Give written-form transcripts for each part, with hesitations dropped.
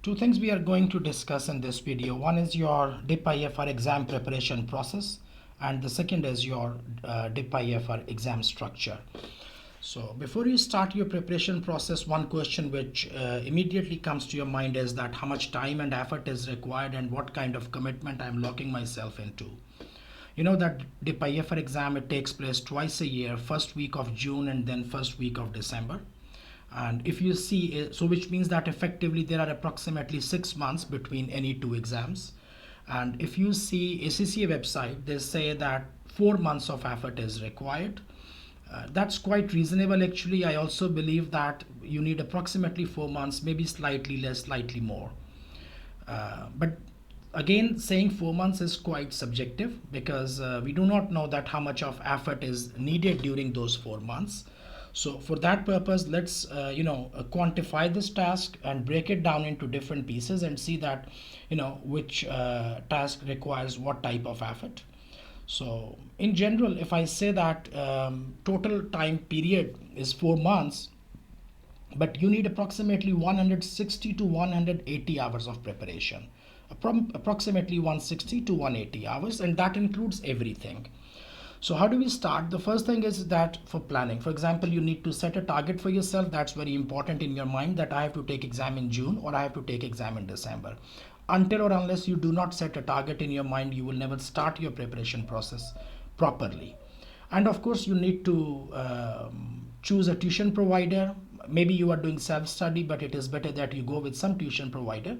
Two things we are going to discuss in this video. One is your DipIFR exam preparation process, and the second is your DipIFR exam structure. So before you start your preparation process, one question which immediately comes to your mind is that how much time and effort is required and what kind of commitment I'm locking myself into. You know that DipIFR exam, it takes place twice a year, first week of June and then first week of December. And if you see, so which means that effectively there are approximately 6 months between any two exams. And if you see ACCA website, they say that 4 months of effort is required. That's quite reasonable actually. I also believe that you need approximately 4 months, maybe slightly less, slightly more. But again, saying 4 months is quite subjective because we do not know that how much of effort is needed during those 4 months. So for that purpose, let's quantify this task and break it down into different pieces and see that which task requires what type of effort. So in general, if I say that total time period is 4 months, but you need approximately 160 to 180 hours of preparation, approximately 160 to 180 hours, and that includes everything. So how do we start? The first thing is that for planning, for example, you need to set a target for yourself. That's very important in your mind, that I have to take exam in June or I have to take exam in December. Until or unless you do not set a target in your mind, you will never start your preparation process properly. And of course, you need to choose a tuition provider. Maybe you are doing self-study, but it is better that you go with some tuition provider,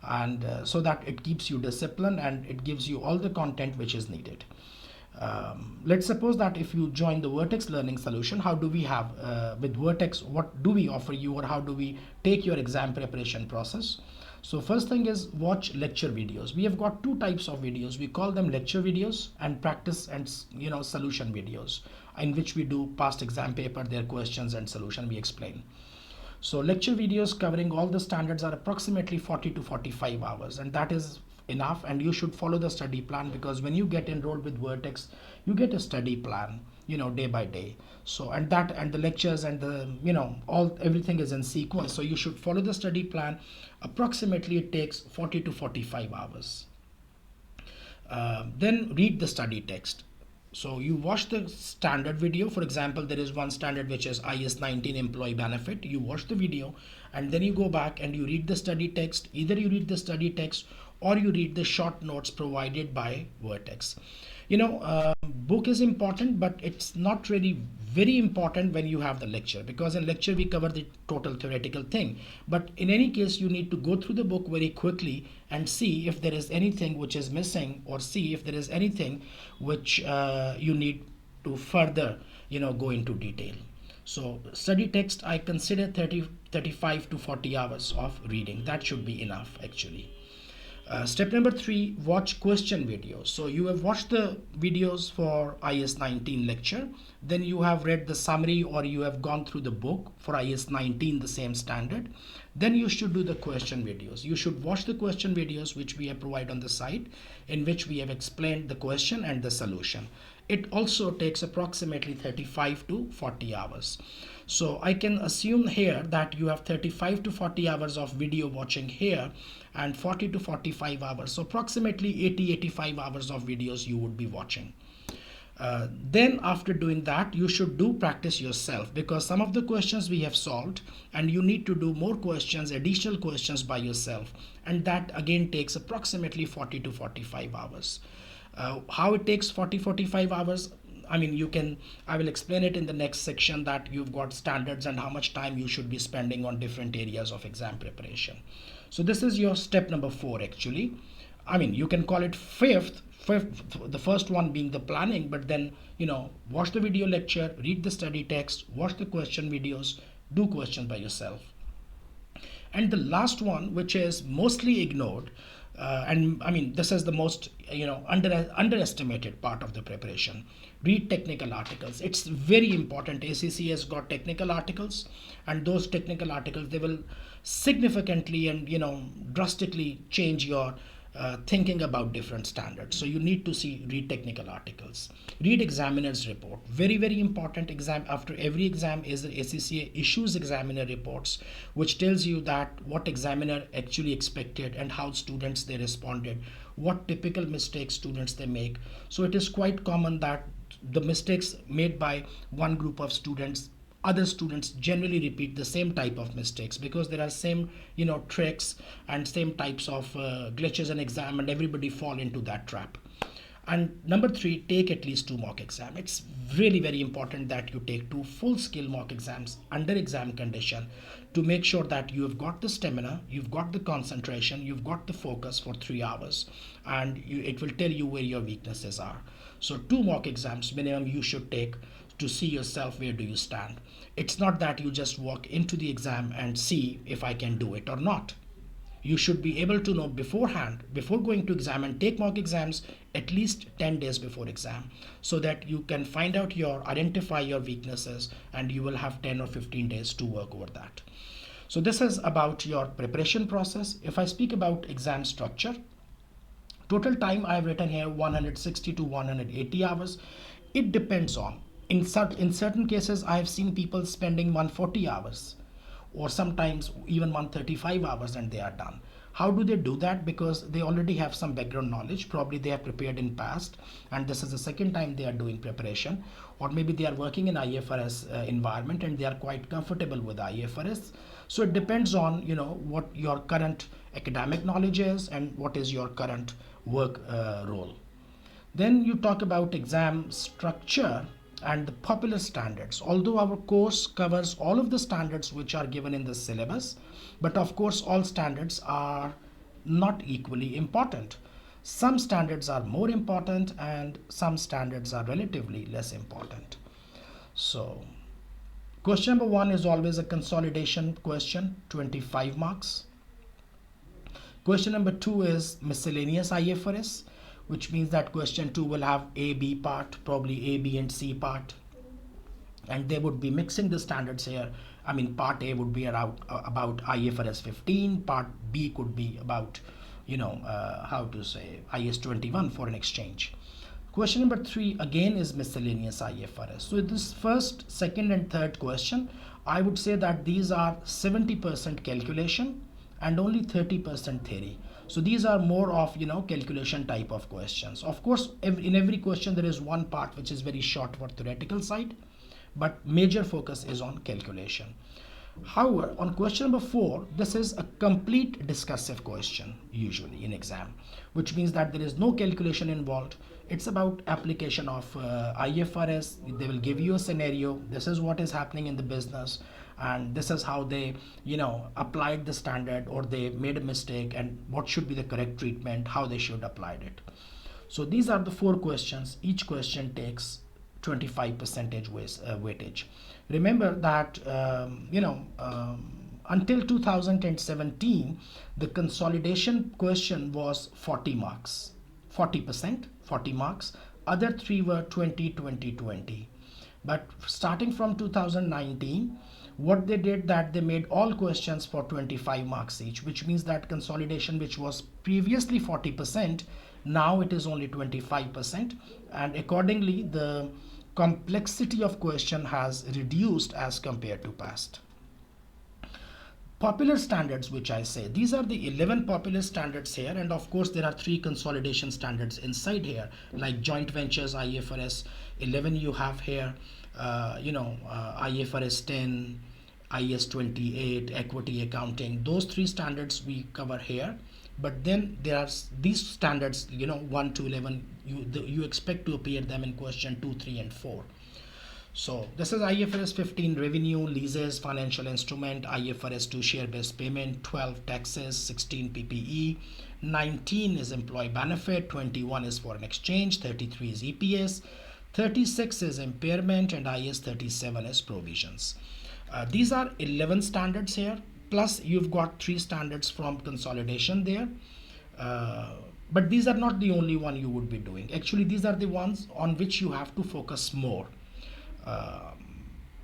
and so that it keeps you disciplined and it gives you all the content which is needed. Let's suppose that if you join the Vertex Learning Solution, how do we have with Vertex, what do we offer you, or how do we take your exam preparation process? So first thing is watch lecture videos. We have got two types of videos. We call them lecture videos and practice and solution videos, in which we do past exam paper, their questions and solution we explain. So lecture videos covering all the standards are approximately 40 to 45 hours, and that is enough. And you should follow the study plan, because when you get enrolled with Vertex, you get a study plan, day by day. So and the lectures and the everything is in sequence. So you should follow the study plan. Approximately it takes 40 to 45 hours. Then read the study text. So you watch the standard video. For example, there is one standard which is IS-19 employee benefit. You watch the video and then you go back and you read the study text. Either you read the study text or you read the short notes provided by Vertex. Book is important, but it's not really very important when you have the lecture, because in lecture we cover the total theoretical thing. But in any case, you need to go through the book very quickly and see if there is anything which is missing, or see if there is anything which you need to further go into detail. So study text, I consider 35 to 40 hours of reading. That should be enough actually. Step number 3, watch question videos. So you have watched the videos for IS-19 lecture, then you have read the summary or you have gone through the book for IS-19, the same standard. Then you should do the question videos. You should watch the question videos which we have provided on the site, in which we have explained the question and the solution. It also takes approximately 35 to 40 hours. So I can assume here that you have 35 to 40 hours of video watching here and 40 to 45 hours. So approximately 80-85 hours of videos you would be watching. Then after doing that, you should do practice yourself, because some of the questions we have solved and you need to do more questions, additional questions by yourself. And that again takes approximately 40 to 45 hours. How it takes 40-45 hours, I will explain it in the next section, that you've got standards and how much time you should be spending on different areas of exam preparation. So this is your step number 4 actually. You can call it fifth, the first one being the planning, but then watch the video lecture, read the study text, watch the question videos, do questions by yourself. And the last one, which is mostly ignored, this is the most underestimated part of the preparation. Read technical articles. It's very important. ACCA has got technical articles, and those technical articles, they will significantly and drastically change your thinking about different standards. So you need to read technical articles, read examiner's report. Very, very important. Exam after every exam is the ACCA issues examiner reports, which tells you that what examiner actually expected and how students they responded, what typical mistakes students they make. So it is quite common that the mistakes made by one group of students, other students generally repeat the same type of mistakes because there are same tricks and same types of glitches in exam, and everybody fall into that trap. And number 3, take at least 2 mock exam. It's really very important that you take 2 full skill mock exams under exam condition to make sure that you have got the stamina, you've got the concentration, you've got the focus for 3 hours, and it will tell you where your weaknesses are. So 2 mock exams minimum you should take to see yourself where do you stand. It's not that you just walk into the exam and see if I can do it or not. You should be able to know beforehand, before going to exam, and take mock exams at least 10 days before exam, so that you can identify your weaknesses, and you will have 10 or 15 days to work over that. So this is about your preparation process. If I speak about exam structure, total time I have written here 160 to 180 hours. It depends on, in certain cases I have seen people spending 140 hours or sometimes even 135 hours and they are done. How do they do that? Because they already have some background knowledge, probably they have prepared in past and this is the second time they are doing preparation, or maybe they are working in IFRS environment and they are quite comfortable with IFRS. So it depends on what your current academic knowledge is and what is your current work role. Then you talk about exam structure and the popular standards. Although our course covers all of the standards which are given in the syllabus, but of course all standards are not equally important. Some standards are more important and some standards are relatively less important. So question number 1 is always a consolidation question, 25 marks. Question number 2 is miscellaneous IFRS, which means that question 2 will have A, B part, probably A, B and C part. And they would be mixing the standards here. I mean, part A would be about IFRS 15, part B could be about, IS 21 foreign exchange. Question number 3 again is miscellaneous IFRS. So this first, second and third question, I would say that these are 70% calculation and only 30% theory. So these are more of calculation type of questions. Of course, in every question there is one part which is very short for theoretical side, but major focus is on calculation. However, on question number 4, this is a complete discursive question usually in exam, which means that there is no calculation involved. It's about application of IFRS. They will give you a scenario. This is what is happening in the business, and this is how they applied the standard, or they made a mistake, and what should be the correct treatment, how they should apply it. So these are the 4 questions. Each question takes 25% weightage. Remember that until 2017 the consolidation question was 40 marks, 40%, 40 marks. Other 3 were 20, 20, 20. But starting from 2019, what they did, that they made all questions for 25 marks each, which means that consolidation, which was previously 40%, now it is only 25%, and accordingly the complexity of question has reduced as compared to past. Popular standards, which I say, these are the 11 popular standards here, and of course there are 3 consolidation standards inside here, like joint ventures IFRS 11 you have here, IFRS 10, IS 28, equity accounting. Those 3 standards we cover here. But then there are these standards, 1 to 11, you expect to appear them in question 2, 3 and 4. So this is IFRS 15 revenue, leases, financial instrument, IFRS 2 share-based payment, 12 taxes, 16 PPE, 19 is employee benefit, 21 is foreign exchange, 33 is EPS, 36 is impairment, and IS 37 is provisions. These are 11 standards here. Plus you've got 3 standards from consolidation there, but these are not the only one you would be doing. Actually these are the ones on which you have to focus more.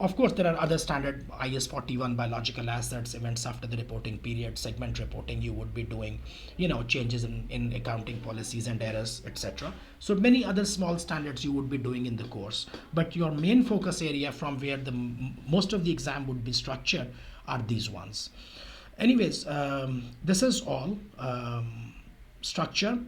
Of course, there are other standard IS 41 biological assets, events after the reporting period, segment reporting you would be doing, changes in accounting policies and errors, etc. So many other small standards you would be doing in the course. But your main focus area from where the most of the exam would be structured are these ones. Anyways, this is all structure.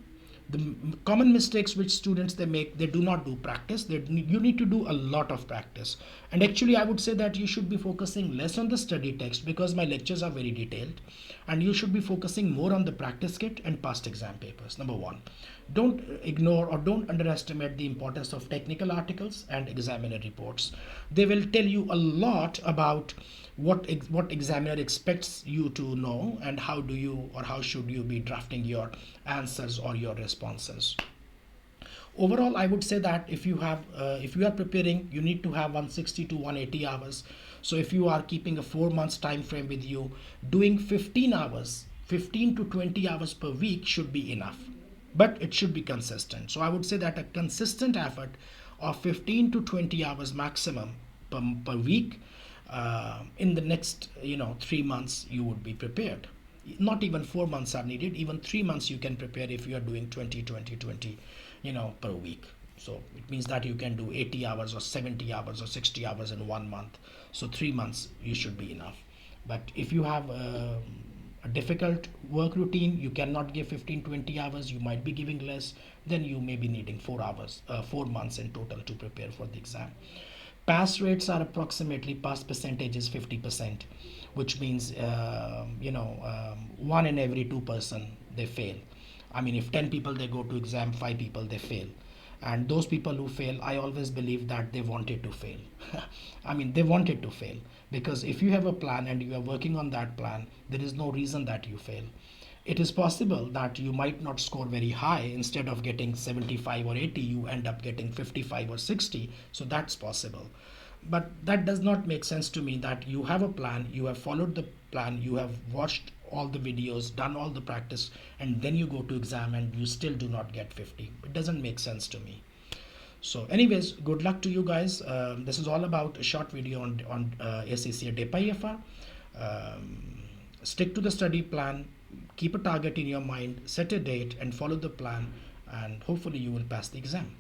The common mistakes which students they make, they do not do practice. You need to do a lot of practice, and actually I would say that you should be focusing less on the study text because my lectures are very detailed, and you should be focusing more on the practice kit and past exam papers. Number one, don't ignore or don't underestimate the importance of technical articles and examiner reports. They will tell you a lot about what examiner expects you to know, and how do you or how should you be drafting your answers or your responses. Overall, I would say that if you are preparing, you need to have 160 to 180 hours. So if you are keeping a 4 months time frame with you, doing 15 hours, 15 to 20 hours per week should be enough, but it should be consistent. So I would say that a consistent effort of 15 to 20 hours maximum per week, in the next 3 months you would be prepared. Not even 4 months are needed, even 3 months you can prepare if you are doing 20 20 20 per week. So it means that you can do 80 hours or 70 hours or 60 hours in 1 month. So 3 months you should be enough. But if you have a difficult work routine, you cannot give 15-20 hours, you might be giving less, then you may be needing 4 months in total to prepare for the exam. Pass rates are approximately, pass percentage is 50%, which means 1 in every 2 person they fail. I mean, if 10 people they go to exam, 5 people they fail. And those people who fail, I always believe that they wanted to fail. I mean, they wanted to fail, because if you have a plan and you are working on that plan, there is no reason that you fail. It is possible that you might not score very high. Instead of getting 75 or 80, you end up getting 55 or 60. So that's possible. But that does not make sense to me, that you have a plan, you have followed the plan, you have watched all the videos, done all the practice, and then you go to exam and you still do not get 50. It doesn't make sense to me. So anyways, good luck to you guys. This is all about a short video on ACCA DipIFR. Stick to the study plan, keep a target in your mind, set a date and follow the plan, and hopefully you will pass the exam.